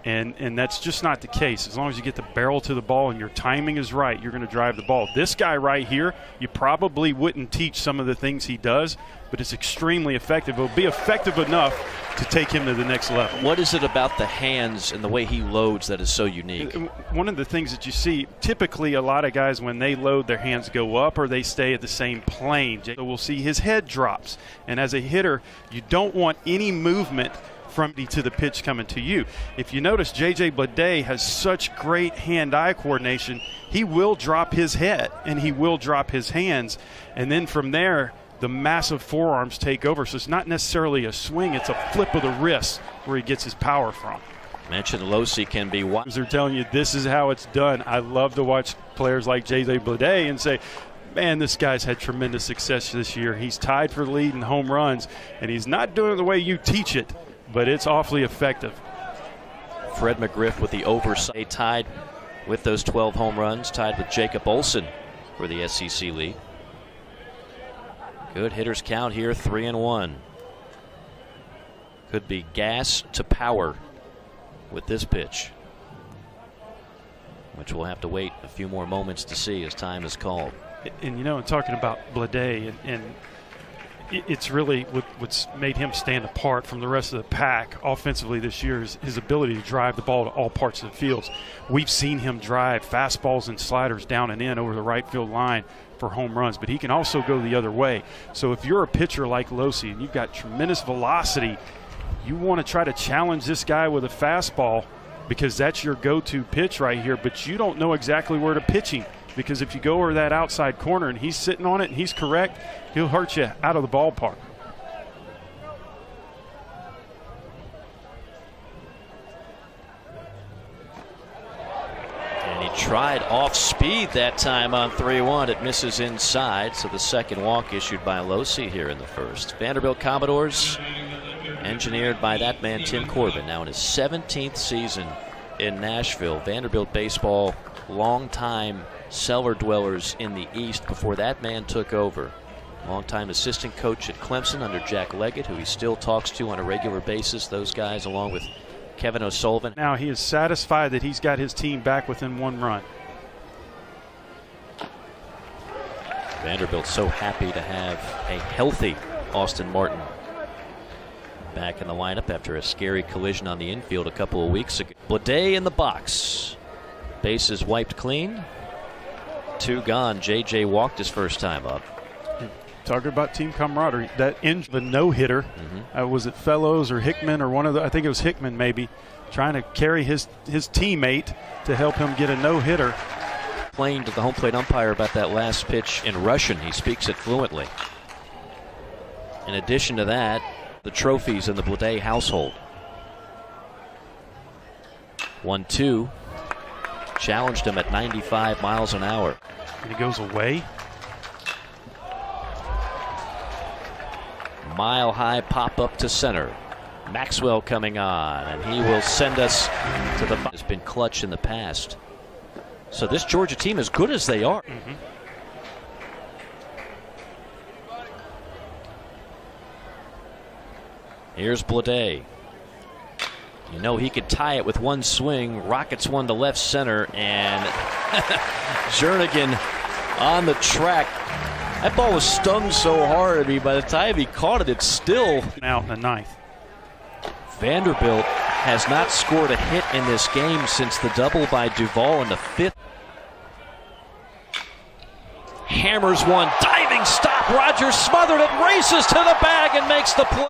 And that's just not the case. As long as you get the barrel to the ball and your timing is right, you're going to drive the ball. This guy right here, you probably wouldn't teach some of the things he does, but it's extremely effective. It'll be effective enough to take him to the next level. What is it about the hands and the way he loads that is so unique? One of the things that you see, typically a lot of guys, when they load, their hands go up or they stay at the same plane. So we'll see his head drops. And as a hitter, you don't want any movement from to the pitch coming to you. If you notice, J.J. Bleday has such great hand-eye coordination, he will drop his head and he will drop his hands. And then from there, the massive forearms take over. So it's not necessarily a swing, it's a flip of the wrist where he gets his power from. Mentioned Losi can be what they're telling you this is how it's done. I love to watch players like J.J. Bleday and say, man, this guy's had tremendous success this year. He's tied for the lead in home runs, and he's not doing it the way you teach it, but it's awfully effective. Fred McGriff with the oversight, tied with those 12 home runs, tied with Jacob Olson for the SEC lead. Good hitters count here, 3-1. Could be gas to power with this pitch, which we'll have to wait a few more moments to see as time is called. And you know, talking about Bleday, and it's really what's made him stand apart from the rest of the pack offensively this year is his ability to drive the ball to all parts of the field. We've seen him drive fastballs and sliders down and in over the right field line for home runs, but he can also go the other way. So if you're a pitcher like Losi and you've got tremendous velocity, you want to try to challenge this guy with a fastball because that's your go-to pitch right here, but you don't know exactly where to pitch him. Because if you go over that outside corner and he's sitting on it and he's correct, he'll hurt you out of the ballpark. And he tried off speed that time on 3-1. It misses inside, so the second walk issued by Losi here in the first. Vanderbilt Commodores, engineered by that man Tim Corbin, now in his 17th season in Nashville. Vanderbilt baseball, long-time cellar dwellers in the East before that man took over. Longtime assistant coach at Clemson under Jack Leggett, who he still talks to on a regular basis. Those guys, along with Kevin O'Sullivan. Now he is satisfied that he's got his team back within one run. Vanderbilt so happy to have a healthy Austin Martin back in the lineup after a scary collision on the infield a couple of weeks ago. Bleday in the box. Bases wiped clean. 2 gone. JJ walked his first time up. Talking about team camaraderie, that the no-hitter, was it Fellows or Hickman or one of the, I think it was Hickman maybe, trying to carry his teammate to help him get a no-hitter. Playing to the home plate umpire about that last pitch in Russian. He speaks it fluently. In addition to that, the trophies in the Bleday household. 1-2. Challenged him at 95 miles an hour. And he goes away. Mile high pop up to center. Maxwell coming on, and he will send us to the. Has been clutch in the past. So this Georgia team, as good as they are. Here's Bleday. You know he could tie it with one swing. Rockets one to left center, and Jernigan on the track. That ball was stung so hard. I mean, by the time he caught it, it's still out in the ninth. Vanderbilt has not scored a hit in this game since the double by Duvall in the 5th. Hammers one, diving stop. Rogers smothered it, races to the bag and makes the play.